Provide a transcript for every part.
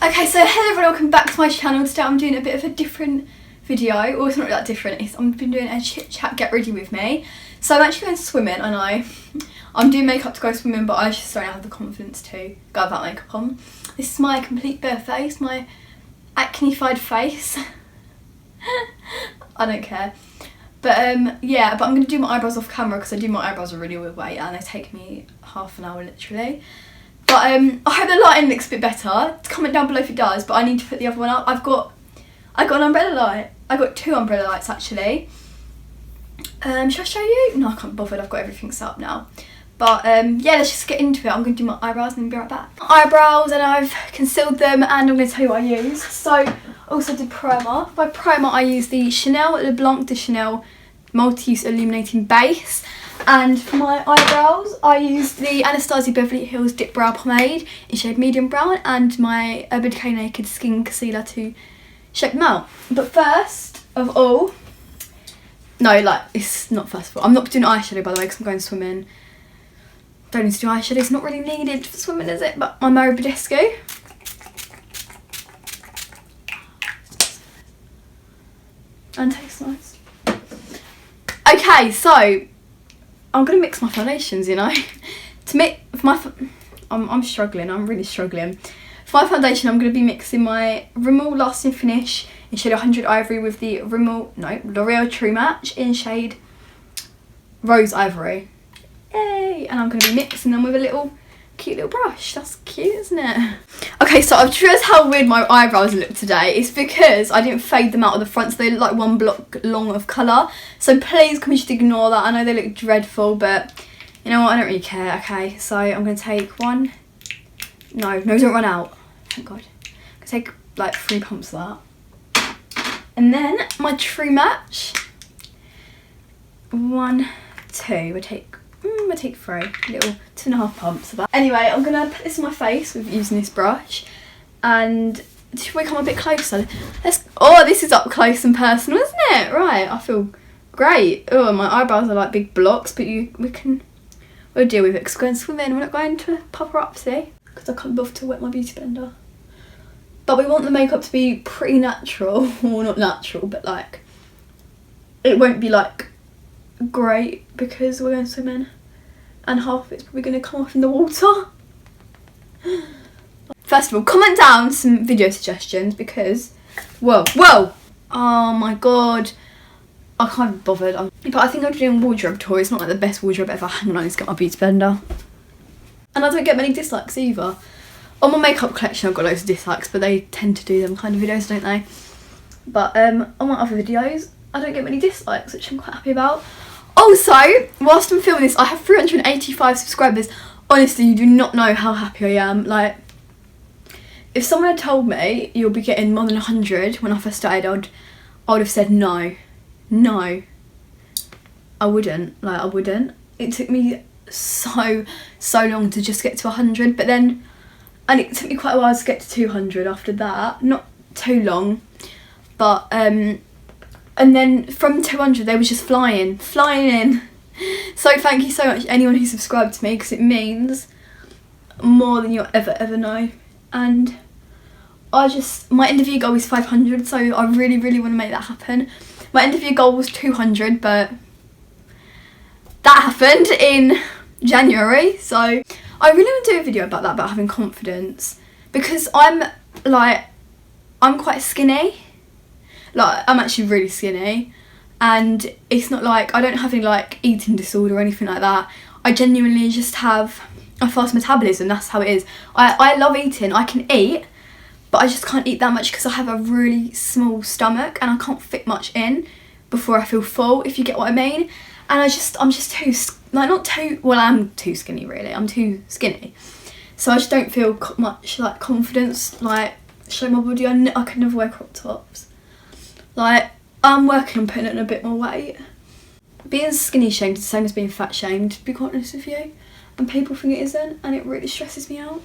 Okay, so hello everyone, welcome back to my channel. Today I'm doing a bit of a different video. Well, it's not really that different. I've been doing a chit chat, get ready with me. So I'm actually going swimming, I know. I'm doing makeup to go swimming, but I just don't have the confidence to go without makeup on. This is my complete bare face, my acne-fied face. I don't care. But yeah, but I'm going to do my eyebrows off camera because I do my eyebrows a really weird way and they take me half an hour literally. But I hope the lighting looks a bit better. Comment down below if it does, but I need to put the other one up. I got an umbrella light. I got two umbrella lights actually. Should I show you? No, I can't be bothered. I've got everything set up now. But yeah, let's just get into it. I'm going to do my eyebrows and then be right back. Eyebrows, and I've concealed them, and I'm going to tell you what I use. So, I also did primer. By primer, I use the Chanel LeBlanc de Chanel Multi-Use Illuminating Base. And for my eyebrows, I used the Anastasia Beverly Hills Dip Brow Pomade in shade medium brown and my Urban Decay Naked Skin Concealer to shake them out. But first of all, no, like, it's not first of all. I'm not doing eyeshadow, by the way, because I'm going swimming. Don't need to do eyeshadow. It's not really needed for swimming, is it? But my Mary Badescu. And tastes nice. Okay, so I'm gonna mix my foundations, you know. I'm struggling. I'm really struggling. For my foundation, I'm gonna be mixing my Rimmel Lasting Finish in shade 100 Ivory with the L'Oreal True Match in shade Rose Ivory. Yay! And I'm gonna be mixing them with a cute little brush. That's cute, isn't it? Okay, so I've just realised how weird my eyebrows look today. It's because I didn't fade them out of the front, so they look like one block long of colour. So please, can we just ignore that? I know they look dreadful, but you know what? I don't really care. Okay, so I'm going to take one. No, don't run out. Thank God. I'm going to take like 3 pumps of that. And then my True Match. 1, 2. I take 3, little 2.5 pumps of that. Anyway, I'm gonna put this on my face with using this brush, and should we come a bit closer? Oh, this is up close and personal, isn't it? Right, I feel great. Oh, my eyebrows are like big blocks, but we'll deal with it because we're going swimming. We're not going to paparazzi because I can't bother to wet my beauty blender. But we want the makeup to be pretty natural, well, not natural, but like it won't be like great because we're going swimming and half of it's probably going to come off in the water. First of all, comment down some video suggestions because whoa oh my god, I can't be bothered. But I think I'm doing wardrobe tour. It's not like the best wardrobe ever. Hang on, I need to get my beauty blender. And I don't get many dislikes either. On my makeup collection I've got loads of dislikes, but they tend to do them kind of videos, don't they? But on my other videos I don't get many dislikes, which I'm quite happy about. Also, whilst I'm filming this, I have 385 subscribers. Honestly, you do not know how happy I am. Like, if someone had told me you'll be getting more than 100 when I first started, I would have said no. No. I wouldn't. Like, I wouldn't. It took me so long to just get to 100, but then, and it took me quite a while to get to 200 after that. Not too long, but and then from 200 they was just flying in. So thank you so much anyone who subscribed to me, because it means more than you'll ever know. And my end of year goal is 500, so I really want to make that happen. My end of year goal was 200, but that happened in January, so I really want to do a video about that, about having confidence, because I'm quite skinny. Like, I'm actually really skinny, and it's not like I don't have any like eating disorder or anything like that. I genuinely just have a fast metabolism. That's how it is. I love eating. I can eat, but I just can't eat that much because I have a really small stomach and I can't fit much in before I feel full, if you get what I mean. And I'm just too, like, not too, well, I'm too skinny really. I'm too skinny. So I just don't feel much like confidence, like show my body. I could never wear crop tops. Like, I'm working on putting on a bit more weight. Being skinny shamed is the same as being fat shamed, to be quite honest with you. And people think it isn't, and it really stresses me out.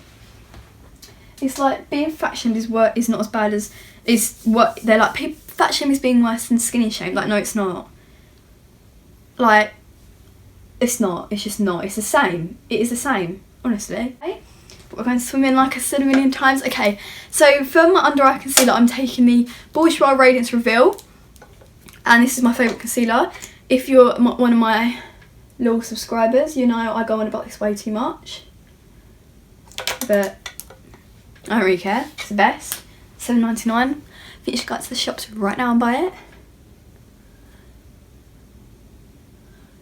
It's like, being fat shamed is not as bad as, they're like, fat shame is being worse than skinny shame. Like, no, it's not. Like, it's not. It's just not. It's the same. It is the same, honestly. Okay? We're going swimming like I said a million times. Okay, so for my under eye concealer, I'm taking the Bourjois Radiance Reveal. And this is my favourite concealer. If you're one of my loyal subscribers, you know I go on about this way too much. But I don't really care. It's the best. $7.99. I think you should go to the shops right now and buy it.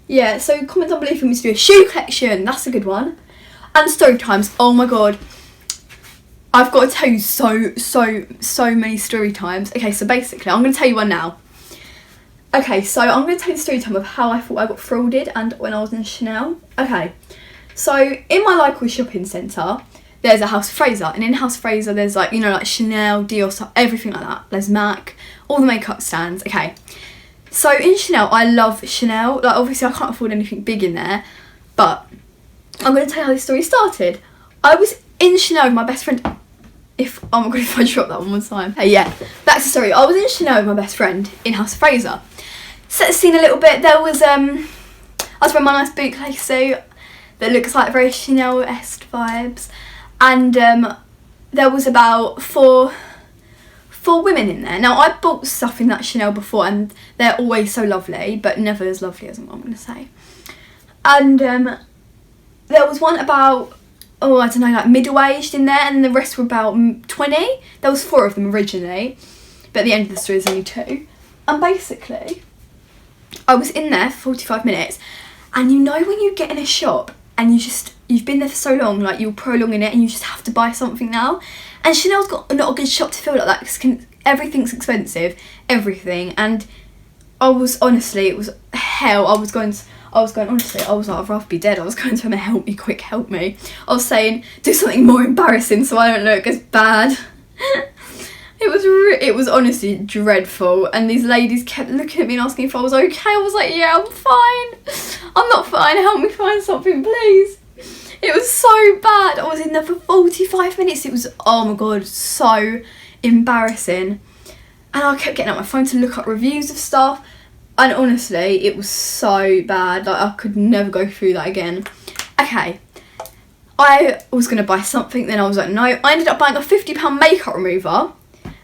Yeah, so comment down below if you want me to do a shoe collection. That's a good one. And Storytimes. Oh my god. I've got to tell you so many story times. Okay, so basically, I'm going to tell you one now. Okay, so I'm going to tell you the story time of how I thought I got frauded and when I was in Chanel. Okay, so in my local shopping centre, there's a House of Fraser. And in House of Fraser, there's like, you know, like Chanel, Dior, stuff, everything like that. There's MAC, all the makeup stands. Okay, so in Chanel, I love Chanel. Like, obviously, I can't afford anything big in there. But I'm going to tell you how this story started. I was in Chanel with my best friend. Oh my god, if I drop that one more time. Hey, yeah, back to the story. I was in Chanel with my best friend in House of Fraser. Set the scene a little bit. There was I was wearing my nice boucle suit that looks like very Chanel-esque vibes, and there was about four women in there. Now, I bought stuff in that Chanel before, and they're always so lovely, but never as lovely as what I'm going to say. And there was one about, oh, I don't know, like middle-aged in there, and the rest were about 20. There was 4 of them originally, but at the end of the story there's only 2. And basically, I was in there for 45 minutes, and you know when you get in a shop and you've been there for so long, like you're prolonging it and you just have to buy something now. And Chanel's got not a good shop to feel like that because everything's expensive, everything. And I was, honestly, it was hell. I was going, honestly, I was like, I'd rather be dead. I was going to him, help me, quick, help me. I was saying, do something more embarrassing so I don't look as bad. It was honestly dreadful, and these ladies kept looking at me and asking if I was okay. I was like, yeah, I'm fine. I'm not fine. Help me find something, please. It was so bad. I was in there for 45 minutes. It was, oh my god, so embarrassing. And I kept getting out my phone to look up reviews of stuff, and honestly, it was so bad. Like, I could never go through that again. Okay, I was going to buy something, then I was like, no. I ended up buying a £50 makeup remover.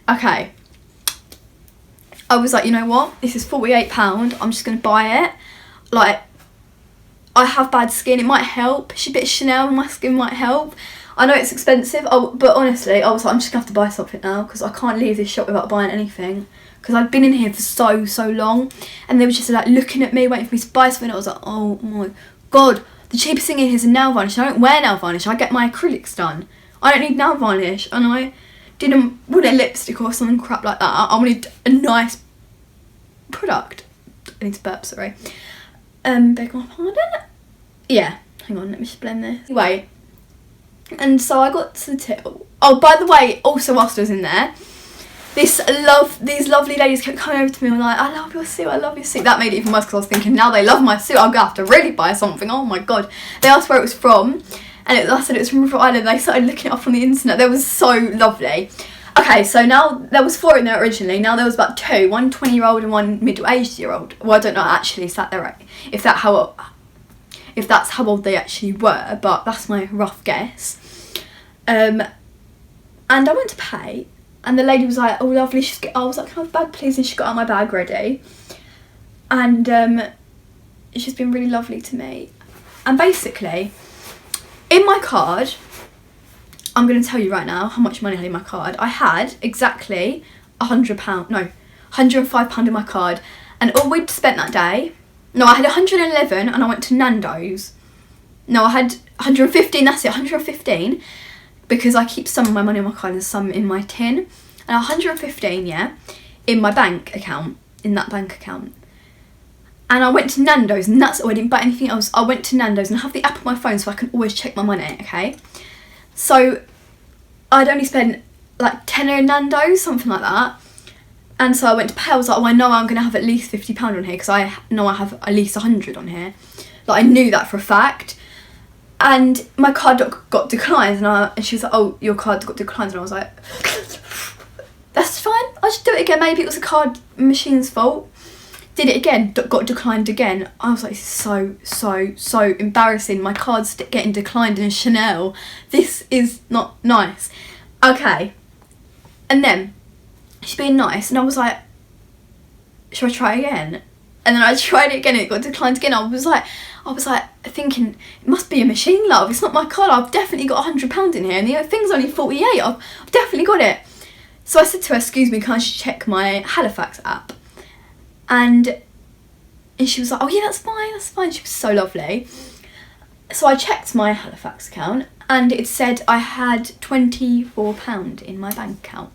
Okay, I was like, you know what, this is £48, I'm just going to buy it. Like, I have bad skin, it might help. A bit of Chanel, my skin might help. I know it's expensive, but honestly, I was like, I'm just going to have to buy something now because I can't leave this shop without buying anything. Because I'd been in here for so long, and they were just like looking at me, waiting for me to buy something. I was like, oh my god, the cheapest thing in here is a nail varnish. I don't wear nail varnish, I get my acrylics done. I don't need nail varnish, and I didn't want a lipstick or something crap like that. I wanted a nice product. I need to burp, sorry. Beg my pardon? Yeah, hang on, let me just blend this. Anyway, and so I got to the till. Oh, by the way, also whilst I was in there, these lovely ladies kept coming over to me and were like, I love your suit, I love your suit. That made it even worse because I was thinking, now they love my suit, I'm going to have to really buy something. Oh my god. They asked where it was from, and I said it was from River Island. They started looking it up on the internet. They were so lovely. Okay, so now there was 4 in there originally. Now there was about 2, one 20-year-old and one middle-aged year old. Well, I don't know actually if that's how old they actually were, but that's my rough guess. And I went to pay, and the lady was like, oh lovely, I was like, can I have a bag please? And she got out my bag ready. And she's been really lovely to me. And basically, in my card, I'm going to tell you right now how much money I had in my card. I had exactly £105 in my card. And all we'd spent that day, no, I had 111 and I went to Nando's. No, I had 115, that's it, 115. Because I keep some of my money in my card and some in my tin. And 115, yeah, in my bank account, in that bank account. And I went to Nando's, and that's all. I didn't buy anything else. I went to Nando's, and I have the app on my phone so I can always check my money, okay? So I'd only spent like tenner in Nando's, something like that. And so I went to pay. I was like, oh, I know I'm going to have at least £50 on here because I know I have at least 100 on here. Like, I knew that for a fact. And my card got declined, and she was like, oh, your card got declined. And I was like, that's fine. I'll just do it again. Maybe it was the card machine's fault. Did it again, got declined again. I was like, so embarrassing. My card's getting declined in Chanel. This is not nice. Okay. And then she's being nice, and I was like, should I try again? And then I tried it again, and it got declined again. I was like thinking, it must be a machine, love. It's not my card. I've definitely got £100 in here, and the thing's only 48. I've definitely got it. So I said to her, excuse me, can I check my Halifax app? And she was like, oh yeah, that's fine. She was so lovely. So I checked my Halifax account, and it said I had £24 in my bank account.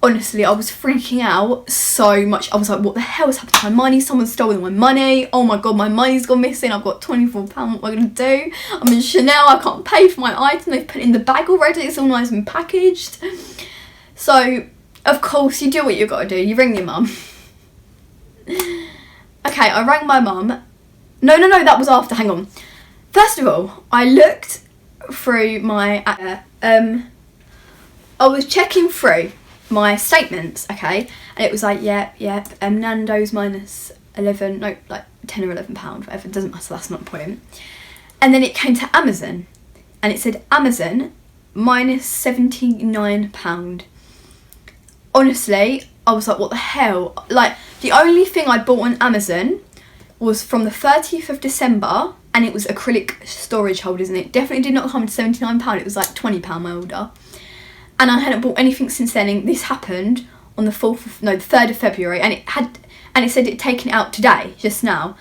Honestly, I was freaking out so much. I was like, what the hell has happened to my money? Someone's stolen my money. Oh my God, my money's gone missing. I've got £24. What am I going to do? I'm in Chanel. I can't pay for my item. They've put it in the bag already. It's all nice and packaged. So, of course, you do what you've got to do. You ring your mum. Okay, I rang my mum. No, that was after. Hang on. First of all, I looked through my... I was checking through my statements, okay, and it was like, Nando's minus 11, no, like 10 or 11 pound, whatever, it doesn't matter, that's not the point. And then it came to Amazon, and it said Amazon minus 79 pound. Honestly, I was like, what the hell? Like, the only thing I bought on Amazon was from the 30th of December, and it was acrylic storage holders, and it definitely did not come to £79, it was like £20 my order. And I hadn't bought anything since then, and this happened on the 3rd of February, and it said it'd taken it out today, just now.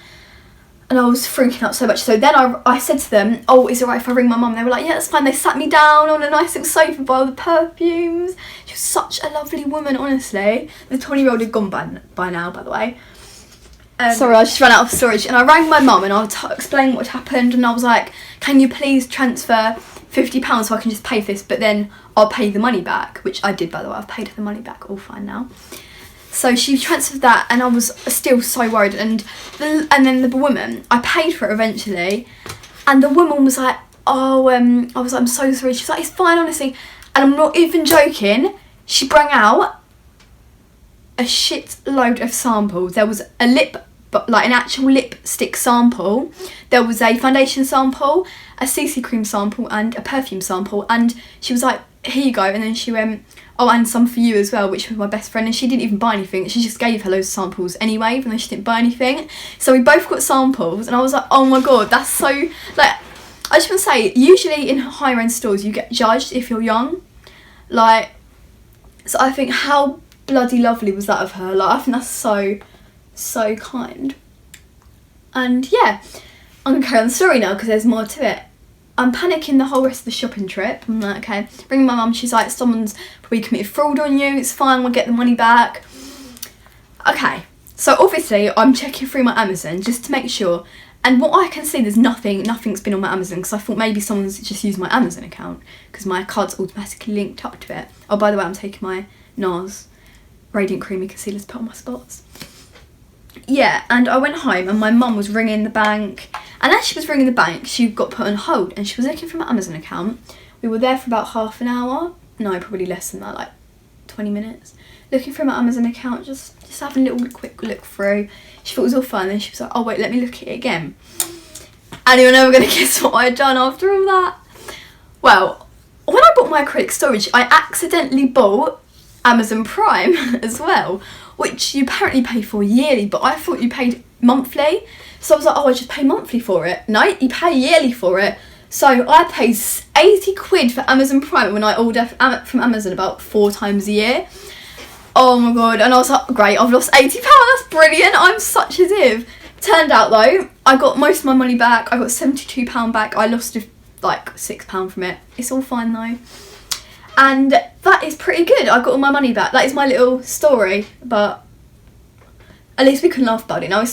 And I was freaking out so much. So then I said to them, oh, is it right if I ring my mum? They were like, yeah, that's fine. They sat me down on a nice little sofa by all the perfumes. She was such a lovely woman, honestly. The 20-year-old had gone by now, by the way. Sorry, I just ran out of storage. And I rang my mum, and I explained what happened, and I was like, can you please transfer £50 so I can just pay for this, but then I'll pay the money back, which I did, by the way. I've paid her the money back, all fine now. So she transferred that, and I was still so worried. And then the woman, I paid for it eventually, and the woman was like, oh, I was like, I'm so sorry. She was like, it's fine, honestly. And I'm not even joking. She brought out a shit load of samples. There was a an actual lipstick sample. There was a foundation sample, a CC cream sample, and a perfume sample. And she was like, here you go. And then she went, oh, and some for you as well, which was my best friend. And she didn't even buy anything. She just gave her loads of samples anyway, even though she didn't buy anything. So we both got samples, and I was like, oh my God, that's so, like, I just want to say, usually in higher end stores, you get judged if you're young. Like, so I think how bloody lovely was that of her. Like, I think that's so kind. And yeah, I'm going to carry on the story now because there's more to it. I'm panicking the whole rest of the shopping trip. I'm like, okay, ringing my mum. She's like, someone's probably committed fraud on you. It's fine, we'll get the money back. Okay, so obviously I'm checking through my Amazon just to make sure. And what I can see, there's nothing's been on my Amazon, because I thought maybe someone's just used my Amazon account because my card's automatically linked up to it. Oh, by the way, I'm taking my NARS Radiant Creamy Concealer to put on my spots. Yeah, and I went home, and my mum was ringing the bank, and as she was ringing the bank, she got put on hold, and she was looking for my Amazon account. We were there for about half an hour. No, probably less than that, like 20 minutes. Looking for my Amazon account, just having a little quick look through. She thought it was all fine, then she was like, oh wait, let me look at it again. And you're never going to guess what I'd done after all that. Well, when I bought my acrylic storage, I accidentally bought Amazon Prime as well, which you apparently pay for yearly, but I thought you paid monthly. So I was like, oh, I just pay monthly for it. No, you pay yearly for it. So I paid 80 quid for Amazon Prime when I order from Amazon about 4 times a year. Oh my God. And I was like, great, I've lost £80. That's brilliant. I'm such a div. Turned out though, I got most of my money back. I got £72 back. I lost like £6 from it. It's all fine though. And that is pretty good. I got all my money back. That is my little story, but at least we can laugh about it now.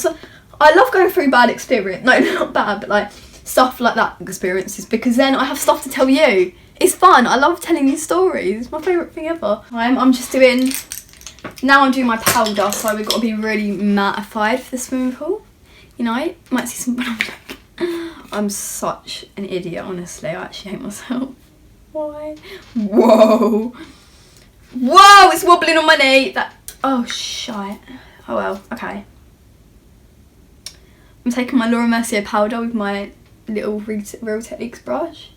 I love going through bad experience. No, not bad, but like stuff like that experiences, because then I have stuff to tell you. It's fun. I love telling you stories. It's my favourite thing ever. I'm just doing, now I'm doing my powder, so we've got to be really mattified for the swimming pool. You know, might see some, I'm such an idiot, honestly. I actually hate myself. Why? Whoa, it's wobbling on my knee. Oh shite. Oh well, okay. I'm taking my Laura Mercier powder with my little Real Techniques brush.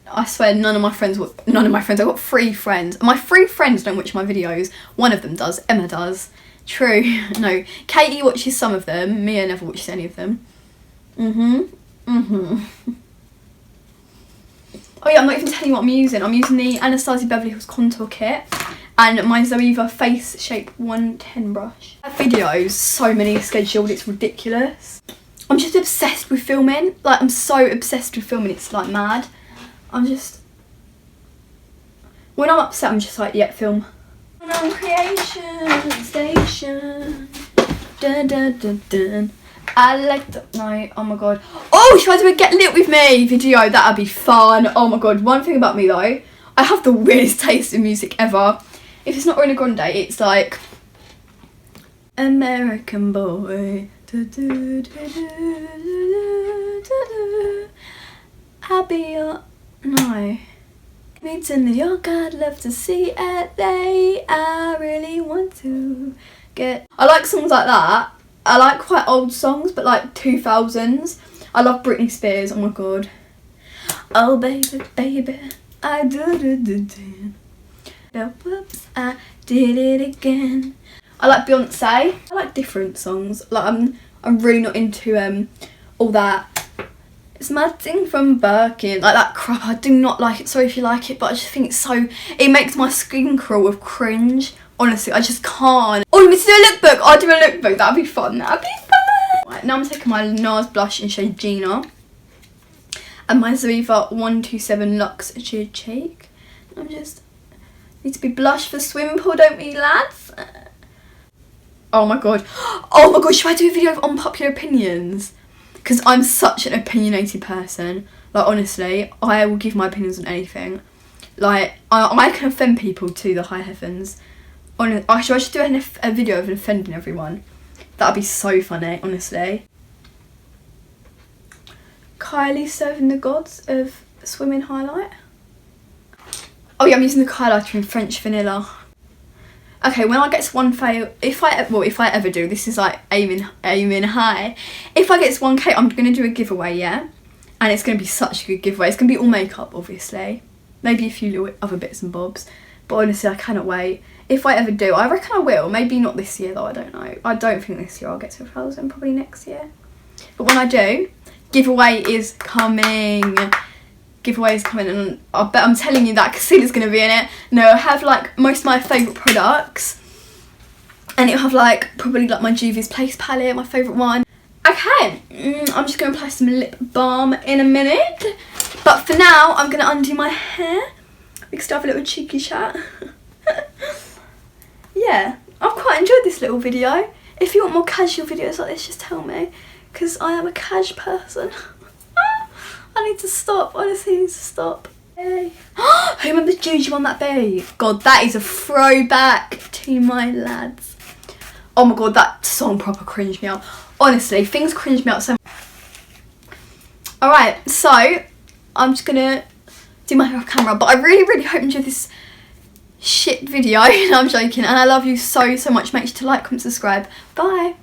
I swear I've got 3 friends. My 3 friends don't watch my videos. One of them does, Emma does. True, no. Katie watches some of them, Mia never watches any of them. Oh yeah, I'm not even telling you what I'm using. I'm using the Anastasia Beverly Hills Contour Kit and my Zoeva Face Shape 110 brush. I have videos, so many scheduled, it's ridiculous. I'm just obsessed with filming. Like, I'm so obsessed with filming, it's like mad. When I'm upset, I'm just like, yeah, film. On creation station. Dun dun dun dun. I like the no, oh my god. Oh, should I do a Get Lit With Me video? That'd be fun. Oh my god. One thing about me though, I have the weirdest taste in music ever. If it's not Ariana Grande, it's like American Boy. I'll be your no. Me to New York, I'd love to see LA. I really want to get. I like songs like that. I like quite old songs, but like 2000s. I love Britney Spears. Oh my god. Oh baby, baby, I do. Whoops, I did it again. I like Beyonce. I like different songs. Like I'm really not into all that. It's my thing from Birkin, like that crap. I do not like it. Sorry if you like it, but I just think it's so. It makes my skin crawl with cringe. Honestly, I just can't. Oh, you want me to do a lookbook? I'll do a lookbook. That'd be fun. That'd be fun. Right, now I'm taking my NARS blush in shade Gina and my Zoeva 127 Luxe Sheer Cheek. I'm just need to be blush for swimming pool, don't we, lads? Oh my god. Oh my god. Should I do a video of unpopular opinions? Because I'm such an opinionated person. Like, honestly, I will give my opinions on anything. Like, I can offend people to the high heavens. I should do a video of offending everyone. That'd be so funny, honestly. Kylie serving the gods of swimming highlight. Oh yeah, I'm using the highlighter in French Vanilla. Okay, when I get to 1K, if I ever do, this is like aiming high. If I get to 1K, I'm gonna do a giveaway, yeah, and it's gonna be such a good giveaway. It's gonna be all makeup, obviously, maybe a few little other bits and bobs, but honestly, I cannot wait. If I ever do, I reckon I will. Maybe not this year though. I don't know. I don't think this year I'll get to 1,000. Probably next year. But when I do, giveaway is coming. Giveaway is coming, and I bet I'm telling you that concealer's going to be in it. No, I have like most of my favourite products, and it'll have like probably like my Juvia's Place palette, my favourite one. Okay, I'm just going to apply some lip balm in a minute, but for now I'm going to undo my hair. We can start a little cheeky chat. Yeah, I've quite enjoyed this little video. If you want more casual videos like this, just tell me, because I am a cash person. I need to stop, honestly, I need to stop. Hey. Who remembers Juju on that bay? God, that is a throwback to my lads. Oh my god, that song proper cringed me out. Honestly, things cringe me out so much. Alright, so I'm just gonna do my hair off camera, but I really hope you enjoyed this shit video. No, I'm joking, and I love you so much. Make sure to like, comment, subscribe. Bye.